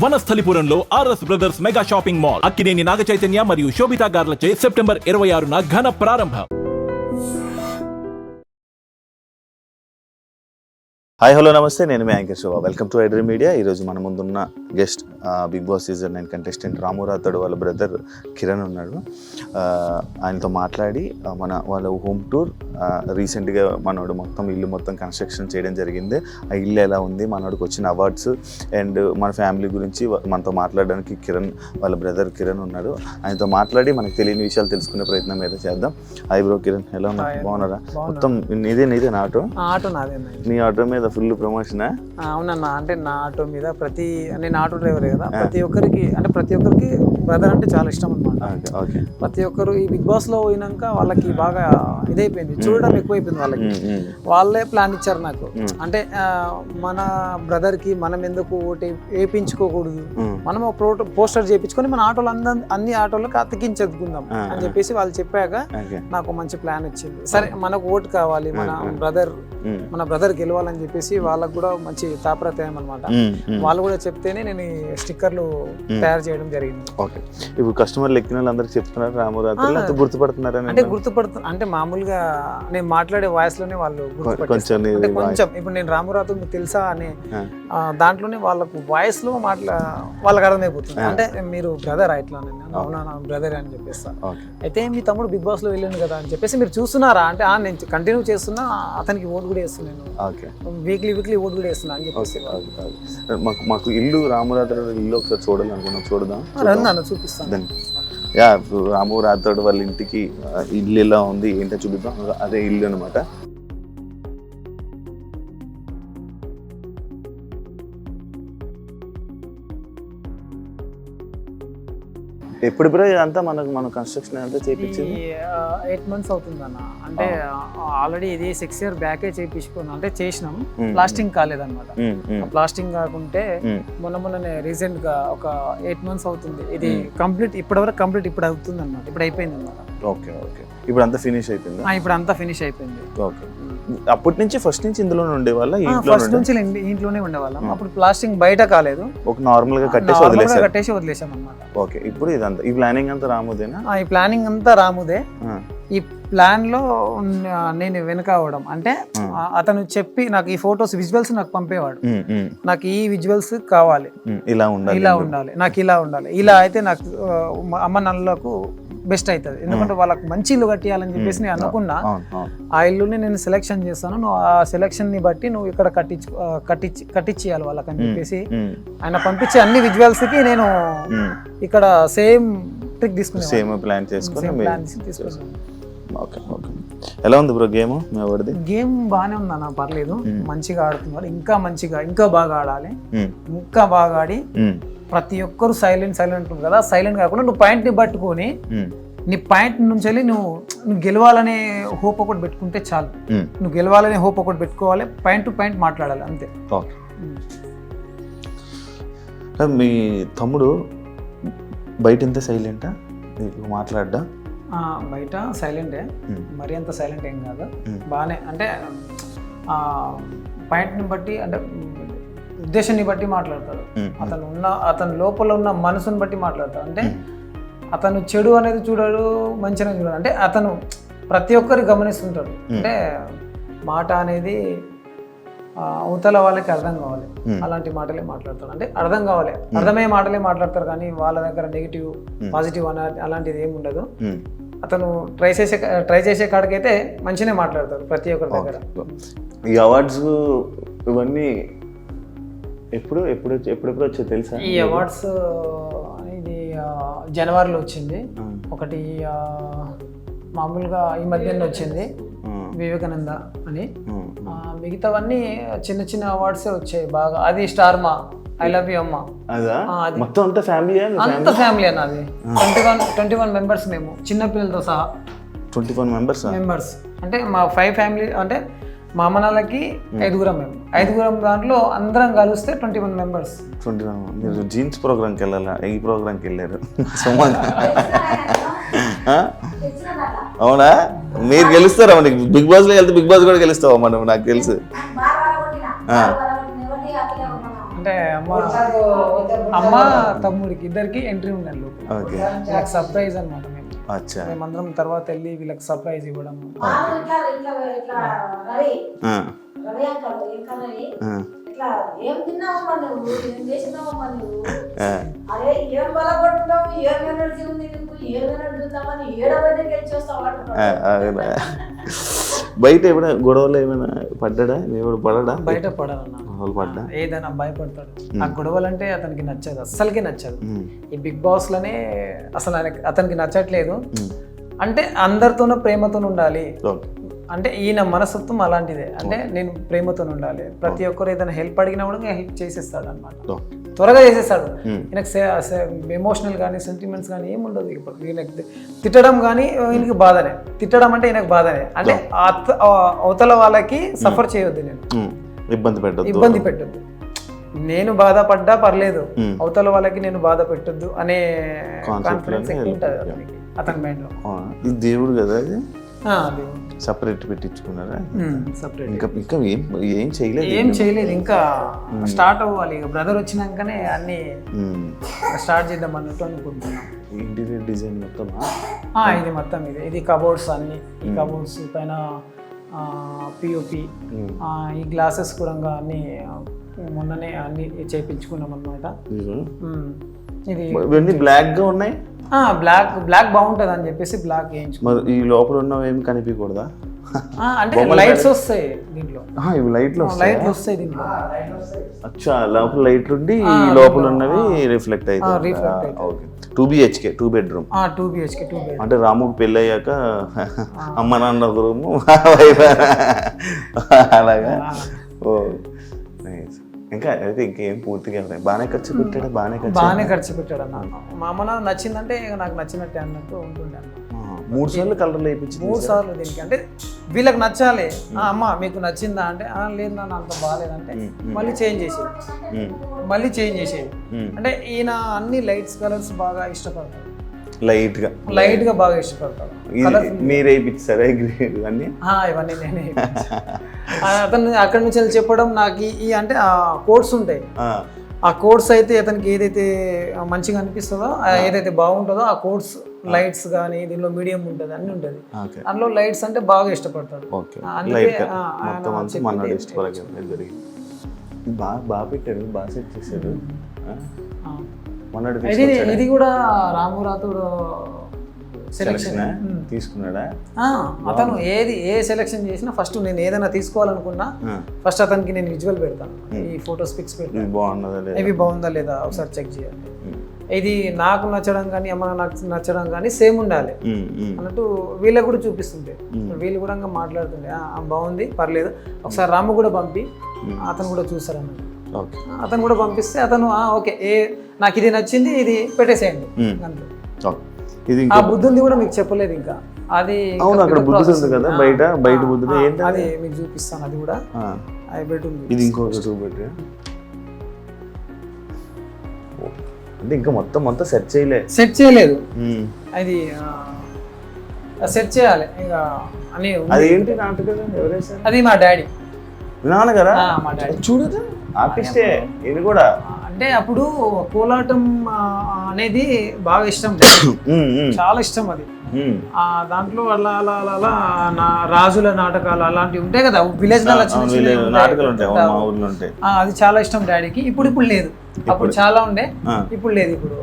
వనస్థలిపురంలో RS brothers mega shopping mall Akkineni Naga Chaitanya మరియు Sobhita గార్లచే September 26న ఘన ప్రారంభం. హాయ్ హలో నమస్తే, నేను మీ anchor Shobha. Welcome to iDream media. ఈరోజు మన ముందున్న guest Bigg Boss season 9 contestant Ramu Rathod వాళ్ళ బ్రదర్ కిరణ్ ఉన్నాడు. ఆయనతో మాట్లాడి వాళ్ళ హోమ్ టూర్, రీసెంట్గా మనోడు ఇల్లు మొత్తం కన్స్ట్రక్షన్ చేయడం జరిగింది. ఆ ఇల్లు ఎలా ఉంది, మనోడికి వచ్చిన అవార్డ్స్ అండ్ మన ఫ్యామిలీ గురించి మనతో మాట్లాడడానికి వాళ్ళ బ్రదర్ కిరణ్ ఉన్నాడు. ఆయనతో మాట్లాడి మనకు తెలియని విషయాలు తెలుసుకునే ప్రయత్నం అయితే చేద్దాం. హాయ్ బ్రో కిరణ్, ఎలా ఉన్నా? బాగున్నారా? మొత్తం నీదే ఆటో? నీ ఆటో మీద ఫుల్ ప్రమోషన్? అవునన్నా, అంటే నా ఆటో మీద నేను ఆటో డ్రైవర్ కదా, ప్రతి ఒక్కరికి బ్రదర్ అంటే చాలా ఇష్టం అన్నమాట. ప్రతి ఒక్కరు ఈ బిగ్ బాస్ లో పోయినాక వాళ్ళకి బాగా ఇదైపోయింది, చూడడం ఎక్కువైపోయింది వాళ్ళకి. వాళ్ళే ప్లాన్ ఇచ్చారు నాకు, అంటే మన బ్రదర్ కి మనం ఎందుకు ఓటు వేయించుకోకూడదు, మనం పోస్టర్ చేయించుకొని మన ఆటోలు అన్ని ఆటోలకు అతికించుకుందాం అని చెప్పేసి వాళ్ళు చెప్పాక నాకు మంచి ప్లాన్ వచ్చింది. సరే, మనకు ఓటు కావాలి, మన బ్రదర్ గెలవాలని చెప్పేసి వాళ్ళకు కూడా మంచి తాపత్రయం అన్నమాట. వాళ్ళు కూడా చెప్తేనే నేను స్టిక్కర్లు తయారు చేయడం జరిగింది. ఓకే, ఇప్పుడు కస్టమర్లు ఎక్కిన వాళ్ళందరికీ చెప్తున్నారు రాము రాథోడ్, గుర్తుపడుతున్నారు? అంటే మామూలుగా నేను మాట్లాడే వాయిస్ లోనే వాళ్ళు కొంచెం ఇప్పుడు నేను రాము రాథోడ్ మీకు తెలుసా అనే దాంట్లోనే వాళ్ళకు వాయిస్ లో వాళ్ళకి అర్థమైపోతుంది. అంటే మీరు బ్రదర్ ఇట్లా, అవునా బ్రదర్ అని చెప్పేస్తా. అయితే మీ తమ్ముడు బిగ్ బాస్ లో వెళ్ళాను కదా అని చెప్పేసి మీరు చూస్తున్నారా అంటే నేను కంటిన్యూ చేస్తున్నా, అతనికి ఓటు కూడా వేస్తున్నాను, వీక్లీ ఓటు కూడా వేస్తున్నా అని చెప్పేసి. మాకు ఇల్లు రాము రాథోడ్ ఇల్లు ఒకసారి చూడాలనుకున్నాం, చూడదాం? చూపిస్తాను. రాము రాథోడ్ వాళ్ళ ఇంటికి ఇల్లు ఎలా ఉంది ఏంటో చూపిద్దాం. అదే ఇల్లు అనమాట. ఎప్పుడు బ్రో ఇదంతా మన కన్స్ట్రక్షన్ అంతా చేయించింది? 8 months అవుతుంది అన్న. అంటే ఆల్రెడీ ఇది 6 years బ్యాకే చేయించుకున్నాం, అంటే చేసినాం, ప్లాస్టింగ్ కాలేదన్నమాట. ప్లాస్టింగ్ కాకుంటే మొన్ననే రీసెంట్ గా ఒక 8 months అవుతుంది ఇది కంప్లీట్. ఇప్పటివరకు కంప్లీట్ ఇప్పుడు అవుతుంది అన్నమాట, ఇప్పుడు అయిపోయింది అన్నమాట. ఓకే, ఇప్పుడు అంతా ఫినిష్ అయిపోయింది? ఇప్పుడు అంతా ఫినిష్ అయిపోయింది. ఓకే, అప్పటి నుంచి ఫస్ట్ నుంచి ఇందులోనే ఉండేవాళ్ళ? ఫస్ట్ నుంచి ఇంట్లోనే ఉండేవాళ్ళం. అప్పుడు ప్లాస్టింగ్ బయట కాలేదు, ఒక నార్మల్ గా కట్టేసి వదిలేసాం అన్నమాట. ఓకే, ఇప్పుడు ఇదంతా ఈ ప్లానింగ్ అంతా రాముదేనా? ఈ ప్లానింగ్ అంతా రాముదే. ఈ ప్లాన్ లో నేను వెనక అవడం అంటే అతను చెప్పి నాకు ఈ ఫొటోస్ విజువల్స్ నాకు పంపేవాడు, నాకు ఈ విజువల్స్ కావాలి, ఇలా ఉండాలి, నాకు ఇలా ఉండాలి, ఇలా అయితే నాకు అమ్మ నాన్నలకు బెస్ట్ అవుతుంది. ఎందుకంటే వాళ్ళకి మంచి ఇల్లు కట్టియాలని చెప్పేసి నేను అనుకున్నా. ఆ ఇల్లుని నేను సెలెక్షన్ చేస్తాను, నువ్వు ఆ సెలెక్షన్ ని బట్టి నువ్వు ఇక్కడ కట్టించేయాలి వాళ్ళకి అని చెప్పేసి ఆయన పంపించే అన్ని విజువల్స్ కి నేను ఇక్కడ సేమ్ ట్రిక్ తీసుకున్నాను, సేమ్ ప్లాన్ తీసుకున్నాను. ఓకే, ఎలా ఉంది బ్రో గేమ్? గేమ్ బాగానే ఉందన్న, పర్లేదు, మంచిగా ఆడుతున్నారు. ఇంకా బాగా ఆడాలి, ఇంకా బాగా ఆడి ప్రతి ఒక్కరు సైలెంట్ ఉంటుంది కదా, సైలెంట్ కాకుండా నువ్వు పాయింట్ ని పట్టుకొని నీ పాయింట్ నుంచి వెళ్ళి నువ్వు గెలవాలనే హోప్ ఒకటి పెట్టుకుంటే చాలు. నువ్వు గెలవాలనే హోప్ ఒకటి పెట్టుకోవాలి, పాయింట్ టు పాయింట్ మాట్లాడాలి, అంతే. మీ తమ్ముడు బయట ఎంత సైలెంటా మాట్లాడ్డా? బయట సైలెంటే, మరి అంత సైలెంట్ ఏం కాదు, బాగానే. అంటే పాయింట్ని బట్టి, అంటే ఉద్దేశాన్ని బట్టి మాట్లాడతాడు. అతను లోపల ఉన్న మనసుని బట్టి మాట్లాడతాడు. అంటే అతను చెడు అనేది చూడడు, మంచి అనేది చూడడు. అంటే అతను ప్రతి ఒక్కరి గమనిస్తుంటాడు. అంటే మాట అనేది అవతల వాళ్ళకి అర్థం కావాలి, అలాంటి మాటలే మాట్లాడతాడు. అంటే అర్థం కావాలి, అర్థమయ్యే మాటలే మాట్లాడతారు, కానీ వాళ్ళ దగ్గర నెగిటివ్ పాజిటివ్ అలాంటిది ఏమి ఉండదు. అతను ట్రై చేసే కాడికైతే మంచిగానే మాట్లాడతాడు ప్రతి ఒక్కరి దగ్గర. ఈ అవార్డ్స్ ఇవన్నీ ఎప్పుడు వచ్చే తెలుసా? ఈ అవార్డ్స్ ఇది జనవరిలో వచ్చింది ఒకటి, మామూలుగా ఈ మధ్యలో వచ్చింది వివేకానంద అని. మిగతావన్నీ చిన్న అవార్డ్సే వచ్చాయి బాగా. అది స్టార్మా, ఐ లవ్ యూ అమ్మ, మొత్తం అంతా ఫ్యామిలీ అన్న. అది 21 members మేము, చిన్న పిల్లలతో సహా 21 members. అంటే మా 5 ఫ్యామిలీ, అంటే మా అమ్మ నాన్నకి 5 మేము, 5 దాంట్లో అందరం కలిస్తే 21 members. 21 జీన్స్ ప్రోగ్రామ్కి వెళ్ళాలా? ఈ ప్రోగ్రామ్కి వెళ్ళారు. అవునా? మీరు గెలుస్తారా? బిగ్ బాస్ లో వెళ్తే బిగ్ బాస్ కూడా గెలుస్తావా? మనం నాకు తెలుసు. అంటే అమ్మ తమ్ముడికి ఇద్దరికి ఎంట్రీ ఉండాలి లోపల. ఓకే. వీళ్ళకి సర్ప్రైజ్ అనమాట. అచ్చా. మేమందరం తర్వాత వెళ్ళి వీళ్ళకి సర్ప్రైజ్ ఇవ్వడం. ఇట్లా ఏం తిన్నావమ్మా నువ్వు, ఏం చేసినావమ్మా నువ్వు, అరే ఏం బలపడుతున్నావు, ఏం ఎనర్జీ ఉంది నీకు, ఏం ఎనర్జీ ఉందామని 7వ దగ్గరికి వెళ్ళి చూస్తావు. బయట ఏమైనా గొడవలు ఏమైనా పడ్డా? ఎవడు పడడా? బయట పడాలన్నా పడ్డా? ఏదైనా భయపడతాడు. ఆ గొడవలు అంటే అతనికి నచ్చదు, అస్సలకి నచ్చదు. ఈ బిగ్ బాస్ లోనే అసలు అతనికి నచ్చట్లేదు. అంటే అందరితోనూ ప్రేమతో ఉండాలి. అంటే ఈయన మనస్తత్వం అలాంటిదే. అంటే నేను ప్రేమతో ఉండాలి. ప్రతి ఒక్కరు ఏదైనా హెల్ప్ అడిగినా కూడా హెల్ప్ చేసేస్తాడు అనమాట. త్వరగా చేసేస్తాడు. ఈయనకు ఎమోషనల్ కానీ సెంటిమెంట్స్ కానీ ఏమి ఉండదు. ఇప్పుడు ఈయనకి తిట్టడం కానీ ఈయనకి బాధనే. తిట్టడం అంటే ఈయనకు బాధనే. అంటే అవతల వాళ్ళకి సఫర్ చేయొద్దు, నేను ఇబ్బంది పెట్టద్దు. నేను బాధపడ్డా పర్లేదు, అవతల వాళ్ళకి నేను బాధ పెట్టొద్దు అనే కాన్ఫిడెన్స్ ఎక్కువ ఉంటుంది అతనికి, అతని మైండ్ లో. ఇది దేవుడు కదా, అది సపరేట్ పెట్టించుకున్నారా? సపరేట్ ఇంకా ఏం చేయలేదు. ఇంకా స్టార్ట్ అవ్వాలి. ఇక బ్రదర్ వచ్చినాకనే అన్ని స్టార్ట్ చేద్దాం అన్నట్టు అనుకుంటున్నాం. ఇంటీరియర్ డిజైన్ మొత్తం ఇది మొత్తం ఇది కబోర్డ్స్ అన్ని. ఈ కబోర్డ్స్ పైన పిఓపి, ఈ గ్లాసెస్ కూడా అన్ని మొన్ననే అన్ని చేయించుకున్నాం అన్నమాట. ఇది బ్లాక్ గా ఉన్నాయి. బ్లాక్ బాగుంటది అని చెప్పేసి బ్లాక్ వేయించుకున్నాం. ఈ లోపల ఉన్నవి ఏమి కనిపించకూడదా? అంటే లైట్స్ వస్తాయి దీంట్లో. ఇవి లైట్లు వస్తాయి దీంట్లో. అచ్చా, లోపల లైట్లు ఉండి లోపల ఉన్నవి రిఫ్లెక్ట్ అవుతాయి. 2 BHK 2 bedroom. 2 BHK 2 bedroom. అంటే రాముకి పెళ్ళి అయ్యాక అమ్మ నాన్న ఒక రూము అలాగా. ఓ నైస్. ఇంకా అయితే ఇంకేం పూర్తిగా బాగానే ఖర్చు పెట్టాడు అన్న. మా అమ్మ నాకు నచ్చిందంటే ఇక నాకు నచ్చినట్టే అన్నట్టు ఉంటుండే అన్న. 3 సార్లు కలర్లు వేయించి 3 సార్లు దీనికి. అంటే వీళ్ళకి నచ్చాలి. అమ్మ మీకు నచ్చిందా అంటే లేదు నాన్న అంత బాగాలేదంటే మళ్ళీ చేంజ్ చేసేది. అంటే ఈయన అన్ని లైట్స్ కలర్స్ బాగా ఇష్టపడతాడు. లైట్ గా బాగా ఇష్టపడతాడు. మీరే ఇప్పించారా ఇవన్నీ? ఇవన్నీ నేనే. అతను అక్కడి నుంచి వెళ్ళి చెప్పడం నాకు ఈ అంటే ఆ కోడ్స్ ఉంటాయి. ఆ కోడ్స్ అయితే అతనికి ఏదైతే మంచిగా అనిపిస్తుందో, ఏదైతే బాగుంటుందో ఆ కోడ్స్ లైట్స్ కానీ దీనిలో మీడియం ఉంటుంది, అన్ని ఉంటుంది. అందులో లైట్స్ అంటే బాగా ఇష్టపడతాడు. బాగా పెట్టాడు, బాగా సెట్ చేశాడు. ఇది కూడా రామురాతుడు సెలెక్షన్ తీసుకున్నాడా? అతను ఏ సెలెక్షన్ చేసినా ఫస్ట్ నేను ఏదైనా తీసుకోవాలనుకున్నా ఫస్ట్ అతనికి నేను విజువల్ పెడతాను. ఈ ఫోటోస్ పిక్స్ పెడతాను, ఇవి బాగుందా లేదా ఒకసారి చెక్ చేయాలి. ఇది నాకు నచ్చడం కానీ అమ్మ నాకు నచ్చడం కానీ సేమ్ ఉండాలి అన్నట్టు వీళ్ళకి కూడా చూపిస్తుంటే వీళ్ళు కూడా మాట్లాడుతుండే బాగుంది పర్లేదు ఒకసారి రాము కూడా పంపి అతను కూడా చూసారు అన్నట్టు. అతను కూడా పంపిస్తే అతను ఓకే నాకు ఇది నచ్చింది ఇది పెట్టేసేయండి అంతే. ఆ బుద్ధుంది కూడా మీకు చెప్పలేదు ఇంకా. అది అక్కడ బుద్ధుడు ఉంది కదా బయట బుద్ధుడు ఏంటి అది మీకు చూపిస్తాను. అది కూడా బెడ్రూమ్. ఇది ఇంకొక చూపెట్టి అంటే ఇంకా మొత్తం సెట్ చేయలేదు. అది సెట్ చేయాలి ఇక అని. అదేంటి నాటకం ఎవరేసారు? అది మా డాడీ నాన్నగారా? మా డాడీ చూడదు ఆర్టిస్టే. ఇది కూడా అంటే అప్పుడు కోలాటం అనేది బాగా ఇష్టం, చాలా ఇష్టం అది. దాంట్లో అలా అలా అలా అలా రాజుల నాటకాలు అలాంటివి ఉంటాయి కదా విలేజ్ నాటకాలు ఉంటాయి. అది చాలా ఇష్టం డాడీకి. ఇప్పుడు లేదు. అప్పుడు చాలా ఉండే, ఇప్పుడు లేదు. ఇప్పుడు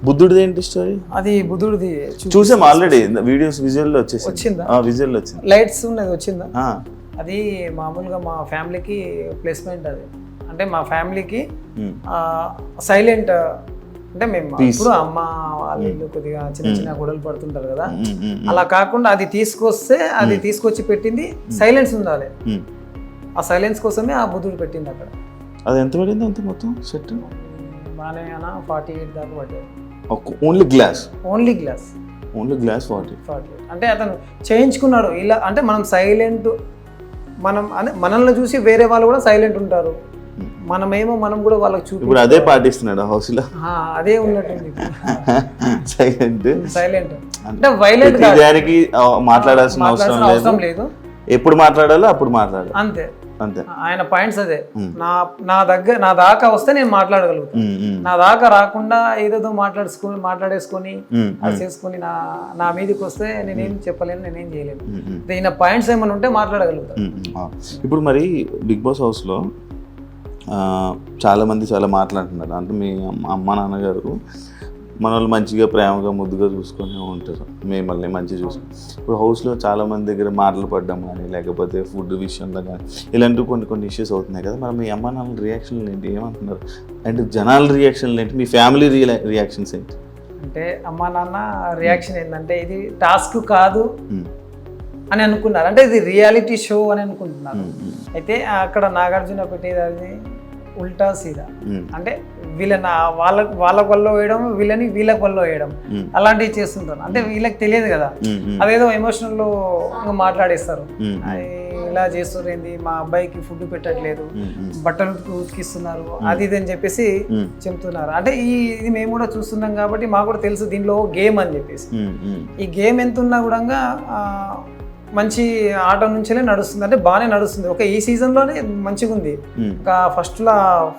బుద్ధుడిది ఏంటి స్టోరీ? అది బుద్ధుడిది చూసాం ఆల్రెడీ వీడియోస్ విజువల్ వచ్చిందా? విజువల్ వచ్చింది. లైట్స్ ఉన్నది వచ్చిందా? అది మామూలుగా మా ఫ్యామిలీకి ప్లేస్మెంట్. అది అంటే మా ఫ్యామిలీకి సైలెంట్. అంటే మేము ఇప్పుడు అమ్మ వాళ్ళు కొద్దిగా చిన్న గొడవలు పడుతుంటారు కదా, అలా కాకుండా అది తీసుకొచ్చి పెట్టింది సైలెన్స్ ఉండాలి. ఆ సైలెన్స్ కోసమే ఆ బుద్ధుడు పెట్టింది అక్కడ. అది ఎంత పడింది అంత మొత్తం సెట్? బాగానే 48 దాకా పడ్డాయి. Only glass 40. అంటే అతను చేయించుకున్నాడు ఇలా. అంటే మనం సైలెంట్, మనల్ని చూసి వేరే వాళ్ళు కూడా సైలెంట్ ఉంటారు. మనం కూడా వాళ్ళకి చూపి ఇప్పుడు అదే పాటిస్తున్నాడు హౌస్ లో. అదే ఉన్నట్టుంది సైలెంట్. అంటే వైలెంట్ మాట్లాడాల్సిన అవసరం లేదు. ఎప్పుడు మాట్లాడాలో అప్పుడు మాట్లాడాలి అంతే అంతే. ఆయన పాయింట్స్ అదే. నా దాకా వస్తే నేను మాట్లాడగలుగుతాను, నా దాకా రాకుండా ఏదేదో మాట్లాడేసుకొని అది చేసుకొని నా మీదకి వస్తే నేనేం చెప్పలేను, నేనేం చేయలేను. ఈయన పాయింట్స్ ఏమైనా ఉంటే మాట్లాడగలుగుతాను. ఇప్పుడు మరి బిగ్ బాస్ హౌస్లో చాలామంది చాలా మాట్లాడుతున్నారు. అంటే మీ అమ్మ నాన్నగారు మన వాళ్ళు మంచిగా ప్రేమగా ముద్దుగా చూసుకొని ఉంటారు, మిమ్మల్ని మంచిగా చూసుకొని. ఇప్పుడు హౌస్లో చాలామంది దగ్గర మాటలు పడ్డం కానీ లేకపోతే ఫుడ్ విషయంలో కానీ ఇలాంటివి కొన్ని ఇష్యూస్ అవుతున్నాయి కదా. మరి మీ అమ్మ నాన్న రియాక్షన్లు ఏంటి, ఏమంటున్నారు? అంటే జనాల రియాక్షన్లు ఏంటి, మీ ఫ్యామిలీ రియాక్షన్స్ ఏంటి? అంటే అమ్మ నాన్న రియాక్షన్ ఏంటంటే ఇది టాస్క్ కాదు అని అనుకున్నారు, అంటే ఇది రియాలిటీ షో అని అనుకుంటున్నారు. అయితే అక్కడ నాగార్జున పెట్టేది అది ఉల్టా సీదా, అంటే వీళ్ళని వాళ్ళ వల్ల వేయడం, వీళ్ళకి వల్ల వేయడం, అలాంటివి చేస్తుంటారు. అంటే వీళ్ళకి తెలియదు కదా, అదేదో ఎమోషనల్లో మాట్లాడేస్తారు. ఇలా చేస్తారు ఏంది, మా అబ్బాయికి ఫుడ్ పెట్టట్లేదు, బట్టలు ఉతికిస్తున్నారు, అది ఇది అని చెప్పేసి చెప్తున్నారు. అంటే ఇది మేము కూడా చూస్తున్నాం కాబట్టి మాకు కూడా తెలుసు దీనిలో గేమ్ అని చెప్పేసి. ఈ గేమ్ ఎంత ఉన్నా కూడా మంచి ఆట నుంచే నడుస్తుంది, అంటే బాగానే నడుస్తుంది. ఒక ఈ సీజన్లోనే మంచిగా ఉంది. ఒక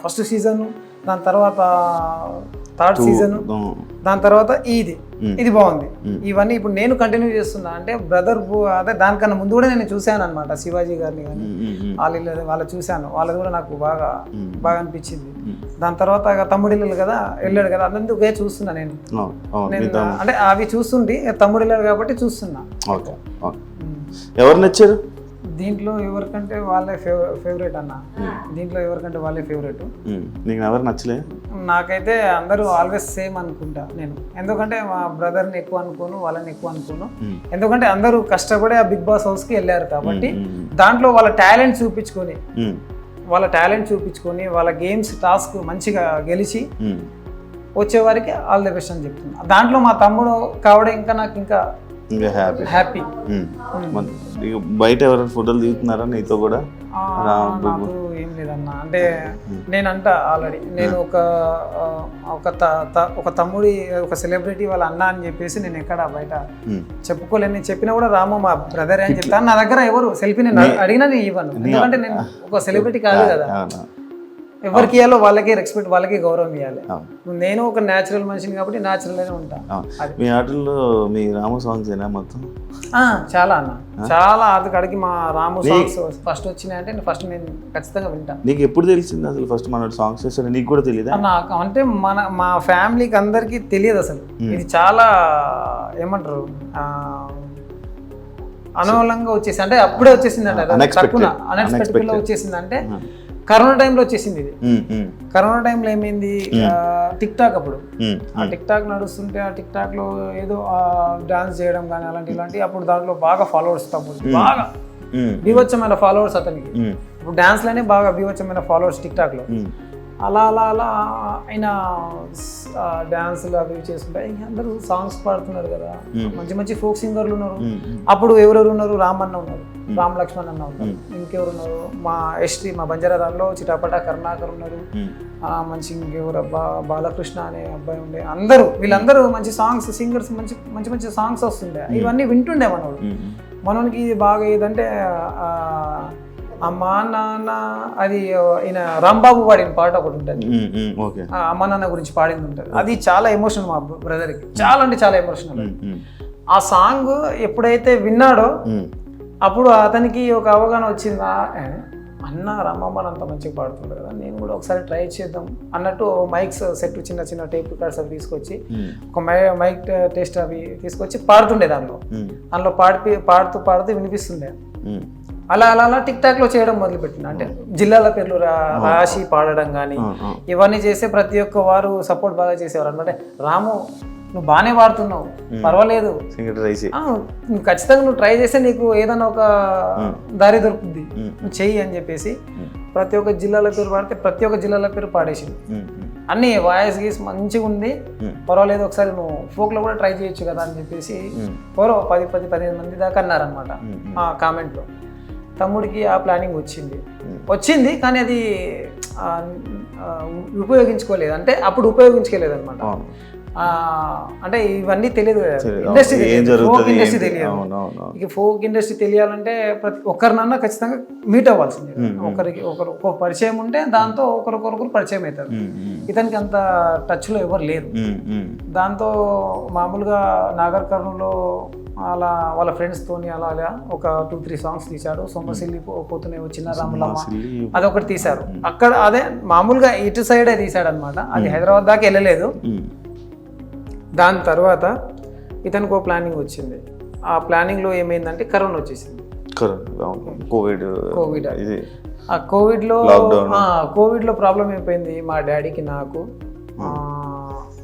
ఫస్ట్ సీజన్, దాని తర్వాత థర్డ్ సీజన్, దాని తర్వాత ఇది బాగుంది. ఇవన్నీ ఇప్పుడు నేను కంటిన్యూ చేస్తున్నా. అంటే బ్రదర్ అదే దానికన్నా ముందు కూడా నేను చూశాను అనమాట, శివాజీ గారిని కానీ వాళ్ళు చూశాను, వాళ్ళది కూడా నాకు బాగా అనిపించింది. దాని తర్వాత తమ్ముడిల్లు కదా వెళ్ళాడు కదా, అందుకే చూస్తున్నా నేను. అంటే అవి చూస్తుంటే తమ్ముడిల్లాడు కాబట్టి చూస్తున్నా. ఎవరు నచ్చారు దీంట్లో? ఎవరికంటే వాళ్ళే ఫేవరెట్ అన్న, దీంట్లో ఎవరికంటే వాళ్ళే ఫేవరెట్. నీకు ఎవరు నచ్చలే? నాకైతే అందరూ ఆల్వేస్ సేమ్ అనుకుంటా నేను. ఎందుకంటే మా బ్రదర్ని ఎక్కువ అనుకోను, వాళ్ళని ఎక్కువ అనుకోను. ఎందుకంటే అందరూ కష్టపడి ఆ బిగ్ బాస్ హౌస్కి వెళ్ళారు కాబట్టి దాంట్లో వాళ్ళ టాలెంట్ చూపించుకొని వాళ్ళ గేమ్స్ టాస్క్ మంచిగా గెలిచి వచ్చేవారికి ఆల్ ది బెస్ట్ అని చెప్తున్నా. దాంట్లో మా తమ్ముడు కావడం ఇంకా నాకు ఇంకా హ్యాపీ. బయట ఎవరైనా ఫోటోలు దిగుతున్నారా నీతో కూడా? నాకు ఏం లేదన్నా, అంటే నేనంట ఆల్రెడీ నేను ఒక తమ్ముడి ఒక సెలబ్రిటీ వాళ్ళ అన్న అని చెప్పేసి నేను ఎక్కడ బయట చెప్పుకోలేను. నేను చెప్పినా కూడా రాము మా బ్రదర్ అని చెప్తాను. నా దగ్గర ఎవరు సెల్ఫీ నేను అడిగినా నేను ఇవ్వను, ఎందుకంటే నేను ఒక సెలబ్రిటీ కాదు కదా. ఎవరికి ఇవ్వాలో వాళ్ళకే రెస్పెక్ట్, వాళ్ళకే గౌరవం ఇవ్వాలి. నేను ఒక న్యాచురల్ మనిషిని కాబట్టి న్యాచురల్ గానే ఉంటా. మీ ఆటల్లో మీ రాము సాంగ్స్ ఏనా మొత్తం? చాలా అన్న, చాలా అక్కడికి మా రాము సాంగ్స్ ఫస్ట్ వచ్చినాయి అంటే ఫస్ట్ నేను ఖచ్చితంగా వింటా. నీకు ఎప్పుడు తెలిసింది అసలు ఫస్ట్ మన సాంగ్స్ చేస్తారా? నీకు కూడా తెలియదా? నాకు అంటే మా ఫ్యామిలీకి అందరికీ తెలియదు అసలు. ఇది చాలా ఏమంటారు అనవలంగా వచ్చేసి, అంటే అప్పుడే వచ్చేసింది అంటే అన్ఎక్స్పెక్టెడ్ గా వచ్చేసింది. అంటే కరోనా టైంలో వచ్చేసింది ఇది. కరోనా టైంలో ఏమైంది, టిక్ టాక్ అప్పుడు ఆ టిక్ టాక్ నడుస్తుంటే ఆ టిక్ టాక్ లో ఏదో డాన్స్ చేయడం కానీ ఇలాంటి అప్పుడు దాంట్లో బాగా ఫాలోవర్స్, తమ్ముడు బాగా బీభత్సమైన ఫాలోవర్స్ అతనికి. ఇప్పుడు డాన్స్ లోనే బాగా బీభత్సమైన ఫాలోవర్స్ టిక్ టాక్ లో. అలా ఆయన డాన్సులు అవి చేసుకుంటే అందరూ సాంగ్స్ పాడుతున్నారు కదా, మంచి ఫోక్ సింగర్లు ఉన్నారు. అప్పుడు ఎవరెవరు ఉన్నారు, రామన్న ఉన్నారు, రామ్ లక్ష్మణ్ అన్న ఉన్నారు, ఇంకెవరు ఉన్నారు, మా ఎస్టీ మా బంజారాలో చిటాపట కరుణాకర్ ఉన్నారు, మంచి ఇంకెవరు బాలకృష్ణ అనే అబ్బాయి ఉండే. వీళ్ళందరూ మంచి సాంగ్స్ సింగర్స్, మంచి సాంగ్స్ వస్తుండే. ఇవన్నీ వింటుండే మనోనికి. ఇది బాగా ఏదంటే అమ్మా నాన్న, అది ఈయన రాంబాబు పాడిన పాట ఒకటి ఉంటుంది, అమ్మా నాన్న గురించి పాడింది ఉంటుంది. అది చాలా ఎమోషనల్ మా బ్రదర్కి, చాలా అంటే చాలా ఎమోషనల్. ఆ సాంగ్ ఎప్పుడైతే విన్నాడో అప్పుడు అతనికి ఒక అవగాహన వచ్చిందా, అన్న రాంబాబు అంత మంచిగా పాడుతుంది కదా, నేను కూడా ఒకసారి ట్రై చేద్దాం అన్నట్టు మైక్స్ సెట్, చిన్న టేప్ రికార్డ్స్ అవి తీసుకొచ్చి ఒక మైక్ టెస్ట్ అవి తీసుకొచ్చి పాడుతుండే. దాంట్లో పాడుతూ వినిపిస్తుండే. అలా టిక్ టాక్ లో చేయడం మొదలుపెట్టిన. అంటే జిల్లాల పేర్లు రాసి పాడడం కానీ ఇవన్నీ చేస్తే ప్రతి ఒక్క వారు సపోర్ట్ బాగా చేసేవారు అనమాట. రాము నువ్వు బాగానే పాడుతున్నావు, పర్వాలేదు, ఖచ్చితంగా నువ్వు ట్రై చేస్తే నీకు ఏదైనా ఒక దారి దొరుకుతుంది, నువ్వు చెయ్యి అని చెప్పేసి ప్రతి ఒక్క జిల్లాల పేరు పాడితే ప్రతి ఒక్క జిల్లాల పేరు పాడేసింది. అన్ని వాయిస్ గీస్ మంచిగా ఉంది, పర్వాలేదు, ఒకసారి నువ్వు ఫోక్లో కూడా ట్రై చేయొచ్చు కదా అని చెప్పేసి ఎవరో 10-15 మంది దాకా అన్నారనమాట ఆ కామెంట్లో. తమ్ముడికి ఆ ప్లానింగ్ వచ్చింది కానీ అది ఉపయోగించుకోలేదు. అంటే అప్పుడు ఉపయోగించుకోలేదు అనమాట. అంటే ఇవన్నీ తెలియదు కదా, తెలియదు. ఇండస్ట్రీ ఏం తెలియదు, జరుగుతుంది, ఫోక్ ఇండస్ట్రీ ఏంటి? తెలియదు. అవునవును. ఇక ఫోక్ ఇండస్ట్రీ తెలియాలంటే ప్రతి ఒక్కరినన్నా ఖచ్చితంగా మీట్ అవ్వాల్సిందే. ఒకరికి ఒక పరిచయం ఉంటే దాంతో ఒకరికొకరు పరిచయం అవుతారు. ఇతనికి అంత టచ్లో ఎవరు లేరు. దాంతో మామూలుగా నాగర్ కర్నూలులో అలా వాళ్ళ ఫ్రెండ్స్తోని అలా ఒక 2-3 సాంగ్స్ తీశాడు. సొమ్మసిల్లి పోతూనే వచ్చిన రాములమ్మ అదొకటి తీశారు. అక్కడ అదే మామూలుగా ఇటు సైడే తీశాడు అనమాట. అది హైదరాబాద్ దాకా వెళ్ళలేదు. దాని తర్వాత ఇతనికి ఒక ప్లానింగ్ వచ్చింది. ఆ ప్లానింగ్లో ఏమైందంటే కరోనా వచ్చేసింది. కోవిడ్ ఆ కోవిడ్లో ప్రాబ్లం అయిపోయింది మా డాడీకి, నాకు,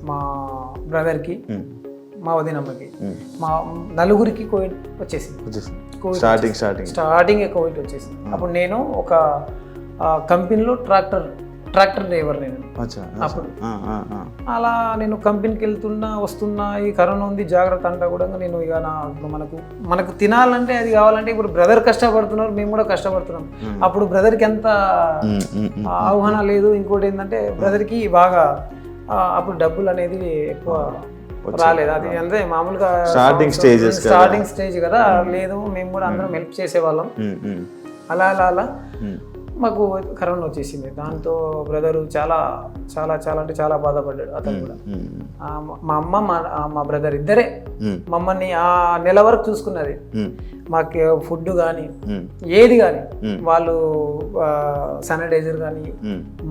మా బ్రదర్కి, మా వదినమ్మకి, మా నలుగురికి కోవిడ్ వచ్చేసింది. స్టార్టింగ్ కోవిడ్ వచ్చేసింది. అప్పుడు నేను ఒక కంపెనీలో ట్రాక్టర్ డ్రైవర్ నేను. అప్పుడు అలా నేను కంపెనీకి వస్తున్నా ఈ కరోనా ఉంది జాగ్రత్త అంటా కూడా నేను ఇక మనకు తినాలంటే అది కావాలంటే ఇప్పుడు బ్రదర్ కష్టపడుతున్నారు, మేము కూడా కష్టపడుతున్నాం. అప్పుడు బ్రదర్కి ఎంత ఆహ్వాన లేదు. ఇంకోటి ఏంటంటే బ్రదర్కి బాగా అప్పుడు డబ్బులు అనేది ఎక్కువ రాలేదు. అది అంటే మామూలుగా స్టార్టింగ్ స్టేజ్ కదా, లేదు మేము కూడా అందరం హెల్ప్ చేసేవాళ్ళం. అలా మాకు కరోనా వచ్చేసింది. దాంతో బ్రదరు చాలా చాలా చాలా అంటే చాలా బాధపడ్డాడు. అతను కూడా మా అమ్మ మా బ్రదర్ ఇద్దరే మమ్మల్ని ఆ నెల వరకు చూసుకున్నది. మాకు ఫుడ్ కానీ ఏది కానీ వాళ్ళు శానిటైజర్ కానీ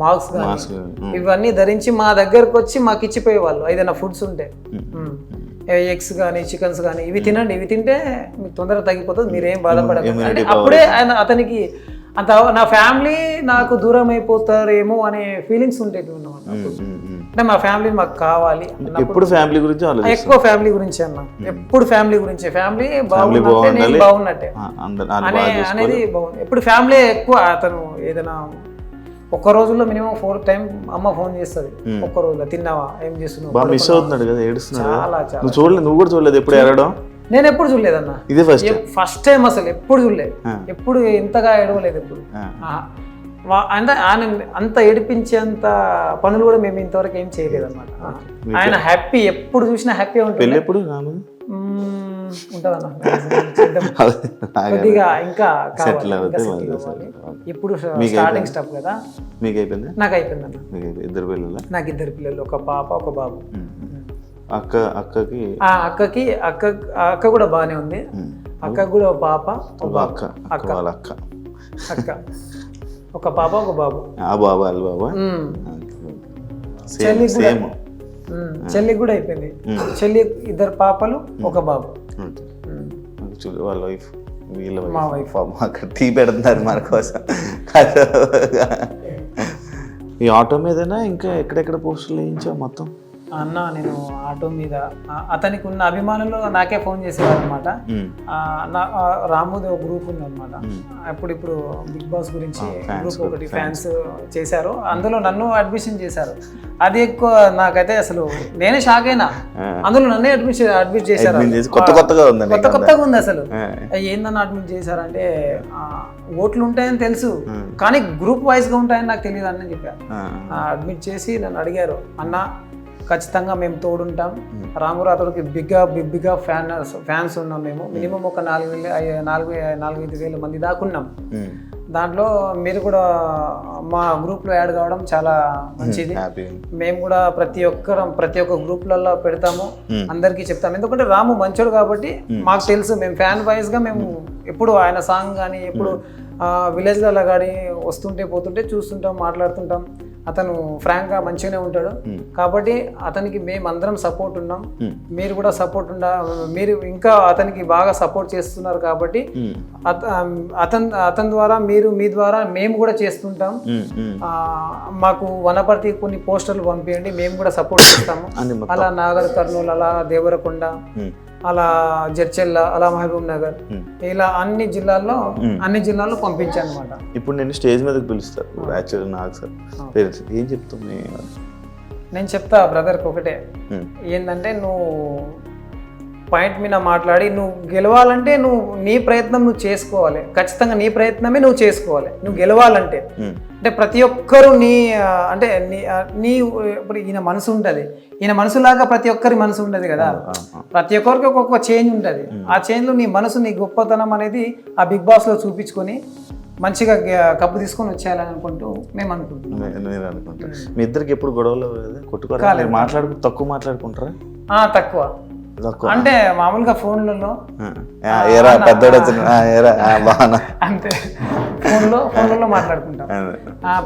మాస్క్ కానీ ఇవన్నీ ధరించి మా దగ్గరకు వచ్చి మాకు ఇచ్చిపోయేవాళ్ళు. ఏదైనా ఫుడ్స్ ఉంటే ఎగ్స్ కానీ చికెన్స్ కానీ ఇవి తినండి, ఇవి తింటే మీకు తొందరగా తగ్గిపోతుంది, మీరేం బాధపడకండి అంటే అప్పుడే అతనికి అంత నా ఫ్యామిలీ నాకు దూరం అయిపోతారేమో అనే ఫీలింగ్స్ ఉంటాయి అన్నమాట. అంటే మా ఫ్యామిలీ మాకు కావాలి, ఎప్పుడు ఫ్యామిలీ గురించి ఎక్కువ ఫ్యామిలీ గురించి అన్న, ఎప్పుడు ఫ్యామిలీ గురించి, ఫ్యామిలీ బాగున్నట్టే నేను బాగున్నట్టే అనేది బాగుంది. ఎప్పుడు ఫ్యామిలీ ఎక్కువ. అతను ఏదైనా ఒక్క రోజుల్లో మినిమం 4 times అమ్మ ఫోన్ చేస్తుంది. ఒక్క రోజులో తిన్నావా, ఏం చేస్తున్నావు, మిస్ అవుతున్నాడు కదా, ఏడుస్తున్నాడు. చాలా నువ్వు కూడా చూడలేదు ఎప్పుడు ఏడవడం? నేను ఎప్పుడు చూడలేదన్న, ఇదే ఫస్ట్ టైం అసలు ఎప్పుడు చూడలేదు. ఎప్పుడు ఇంతగా ఏడవలేదు ఎప్పుడు. అంటే ఆయన అంత ఏడిపించేంత పనులు కూడా మేము ఇంతవరకు ఏం చేయలేదు అనమాట. ఆయన హ్యాపీ, ఎప్పుడు చూసినా హ్యాపీగా ఉంటుంది. ఉంటుందన్న కొద్దిగా ఇంకా ఇప్పుడు స్టార్టింగ్ స్టెప్ కదా. మీకు అయిపోయింది? నాకు అయిపోయింది అన్న. ఇద్దరు పిల్లలు? నాకు 2 పిల్లలు, ఒక పాప ఒక బాబు. అక్కకి అక్క కూడా బాగానే ఉంది. అక్క కూడా ఒక పాప ఒక పాప ఒక బాబు. చెల్లికి కూడా అయిపోయింది. చెల్లి 2 పాపలు ఒక బాబు. వాళ్ళ వైఫ్ మా వైఫ్ అక్కడ టీ పెడుతున్నారు మన కోసం. ఈ ఆటో మీదనా ఇంకా ఎక్కడెక్కడ పోస్టులు వేయించావు మొత్తం? అన్న నేను ఆటో మీద అతనికి ఉన్న అభిమానులు నాకే ఫోన్ చేసేవారు అనమాట. రాముది ఒక గ్రూప్ ఉంది అనమాట. ఇప్పుడు బిగ్ బాస్ గురించి గ్రూప్ ఒకటి ఫ్యాన్స్ చేశారు. అందులో నన్ను అడ్మిషన్ చేశారు. అది ఎక్కువ నాకైతే అసలు నేనే షాక్ అయినా. అందులో నన్నే అడ్మిట్ చేశారు. కొత్తగా ఉంది అసలు. ఏందన్న అడ్మిట్ చేశారంటే ఓట్లు ఉంటాయని తెలుసు కానీ గ్రూప్ వైజ్ గా ఉంటాయని నాకు తెలియదు అని చెప్పారు. అడ్మిట్ చేసి నన్ను అడిగారు, అన్న ఖచ్చితంగా మేము తోడుంటాం, రామురాతోడికి బిగ్గా ఫ్యాన్స్ ఉన్నాం మేము. మినిమం ఒక 4,000-5,000 మంది దాకున్నాం. దాంట్లో మీరు కూడా మా గ్రూప్లో యాడ్ కావడం చాలా మంచిది. మేము కూడా ప్రతి ఒక్క గ్రూప్లలో పెడతాము, అందరికీ చెప్తాము. ఎందుకంటే రాము మంచోడు కాబట్టి మాకు తెలుసు. మేము ఫ్యాన్ వైజ్గా మేము ఎప్పుడు ఆయన సాంగ్ కానీ ఎప్పుడు విలేజ్లలో కానీ వస్తుంటే పోతుంటే చూస్తుంటాం, మాట్లాడుతుంటాం. అతను ఫ్రాంక్గా మంచిగానే ఉంటాడు కాబట్టి అతనికి మేము అందరం సపోర్ట్ ఉన్నాం. మీరు కూడా మీరు ఇంకా అతనికి బాగా సపోర్ట్ చేస్తున్నారు కాబట్టి అతని ద్వారా మీ ద్వారా మేము కూడా చేస్తుంటాం. మాకు వనపర్తి కొన్ని పోస్టర్లు పంపించండి, మేము కూడా సపోర్ట్ చేస్తాము. అలా నాగర్ కర్నూలు, అలా దేవరకొండ, అలా జడ్చెల్ల, అలా మహబూబ్ నగర్, ఇలా అన్ని జిల్లాల్లో పంపించాను అనమాట. ఇప్పుడు నేను స్టేజ్ మీదకి పిలుస్తారు యాక్చువల్లీ నాకు సార్ ఏం చెప్తాను? నేను చెప్తా బ్రదర్కి ఒకటే, ఏంటంటే నువ్వు పాయింట్ మీద మాట్లాడి నువ్వు గెలవాలంటే నువ్వు నీ ప్రయత్నం నువ్వు చేసుకోవాలి, ఖచ్చితంగా నీ ప్రయత్నమే నువ్వు చేసుకోవాలి నువ్వు గెలవాలంటే. అంటే ప్రతి ఒక్కరు అంటే నీ ఇప్పుడు ఈయన మనసు ఉంటుంది, ఈయన మనసులాగా ప్రతి ఒక్కరి మనసు ఉండదు కదా, ప్రతి ఒక్కరికి ఒక్కొక్క చేంజ్ ఉంటుంది. ఆ చేంజ్లో నీ మనసు, నీ గొప్పతనం అనేది ఆ బిగ్ బాస్లో చూపించుకొని మంచిగా కప్పు తీసుకొని వచ్చేయాలని అనుకుంటూ మేము అనుకుంటున్నాం. నేను అనుకుంటాను మీ ఇద్దరికి ఎప్పుడు గొడవలు కొట్టుకోవాలి, తక్కువ మాట్లాడుకుంటారా? తక్కువ అంటే మామూలుగా ఫోన్లలో అంతే, ఫోన్లలో మాట్లాడుకుంటాం.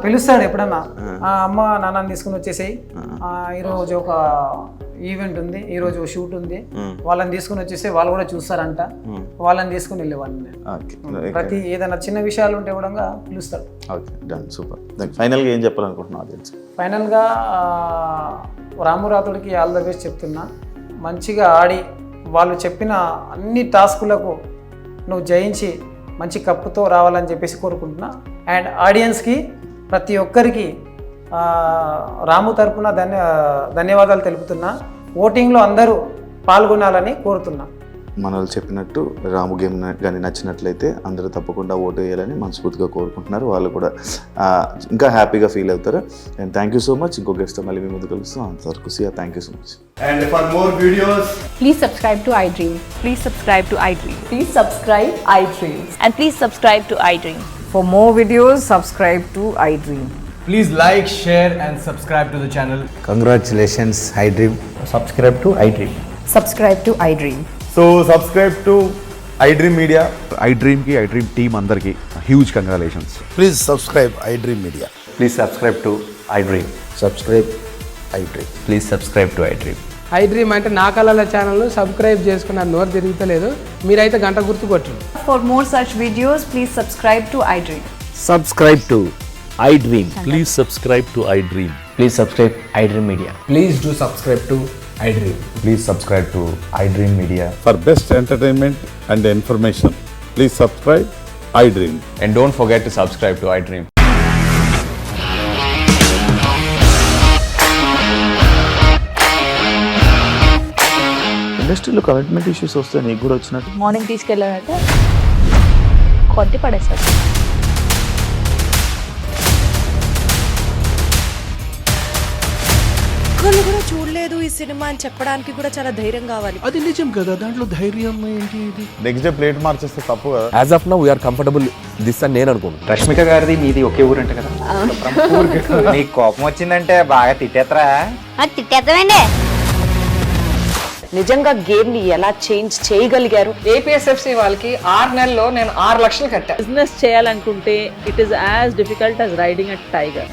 పిలుస్తాడు ఎప్పుడన్నా, అమ్మ నాన్నని తీసుకుని వచ్చేసేయి, ఈరోజు ఒక ఈవెంట్ ఉంది, ఈరోజు షూట్ ఉంది, వాళ్ళని తీసుకుని వచ్చేసి వాళ్ళు కూడా చూస్తారంట, వాళ్ళని తీసుకుని వెళ్ళేవాడిని. ప్రతి ఏదైనా చిన్న విషయాలు ఉంటే కూడా పిలుస్తాడు. సూపర్. ఫైనల్గా ఏం చెప్పాలనుకుంటున్నావు? ఫైనల్గా రాము రాథోడ్కి ఆల్ ద బెస్ట్ చెప్తున్నా. మంచిగా ఆడి వాళ్ళు చెప్పిన అన్ని టాస్కులకు నువ్వు జయించి మంచి కప్పుతో రావాలని చెప్పేసి కోరుకుంటున్నా. అండ్ ఆడియన్స్కి ప్రతి ఒక్కరికి రాము తరపున ధన్యవాదాలు తెలుపుతున్నా. ఓటింగ్లో అందరూ పాల్గొనాలని కోరుతున్నా. మన వాళ్ళు చెప్పినట్టు రాము గేమ్ కానీ నచ్చినట్లయితే అందరూ తప్పకుండా ఓటు వేయాలని మనస్ఫూర్తిగా కోరుకుంటున్నారు. వాళ్ళు కూడా ఇంకా హ్యాపీగా ఫీల్ అవుతారు. And thank you so much. ఇంకో గెస్ట్ మళ్ళీ మీ ముందు కలుస్తాం. అంతవరకు see ya, thank you so much. And for more videos, please subscribe to iDream. Please subscribe to iDream. Please subscribe iDream. And please subscribe to iDream. For more videos, subscribe to iDream. please like, share and subscribe to the channel. Congratulations, iDream. Subscribe to iDream. Subscribe to iDream. So subscribe to iDream Media. iDream ki iDream team andarki huge congratulations. Please subscribe iDream Media. Please subscribe to iDream. Subscribe iDream. Please subscribe to iDream. iDream అంటే నా కళల channel subscribe చేసుకున్న నోరు తిరుగుతలేదు, మీరైతే గంట గుర్తు కొట్టండి. For more such videos, please subscribe to iDream. Subscribe to iDream. Please subscribe to iDream. Please subscribe iDream Media. Please do subscribe to iDream. Please subscribe to iDream Media. For best entertainment and information, please subscribe iDream. And don't forget to subscribe to iDream. ఇండస్ట్రీలో commitment issues వస్తే నీకు కూడా వచ్చినట్టు? Morning తీసుకెళ్ళాలంటే కొట్టి పడేస్తారు. ఒక్కళ్ళు కూడా చూడలేదు ఈ సినిమా అని చెప్పడానికి కూడా చాలా ధైర్యం కావాలి. అది నిజం కదా, దాంట్లో ధైర్యం ఏంటి? నెక్స్ట్ డే ప్లేట్ మార్చేస్తే తప్పు కదా? As of now we are comfortable this అని నేను అనుకుంటున్నాను. రష్మిక గారిది మీది ఒకే ఊరు అంట కదా? నీకు కోపం వచ్చిందంటే బాగా తిట్టేత్తరా? తిట్టేద్దామండి. నిజంగా గేమ్ ని ఎలా చేంజ్ చేయగలిగారు? ఏపీఎస్ఎఫ్సి వాళ్ళకి 6 నెలల్లో నేను 6 లక్షలు కట్టా. బిజినెస్ చేయాలనుకుంటే it is as difficult as riding a tiger.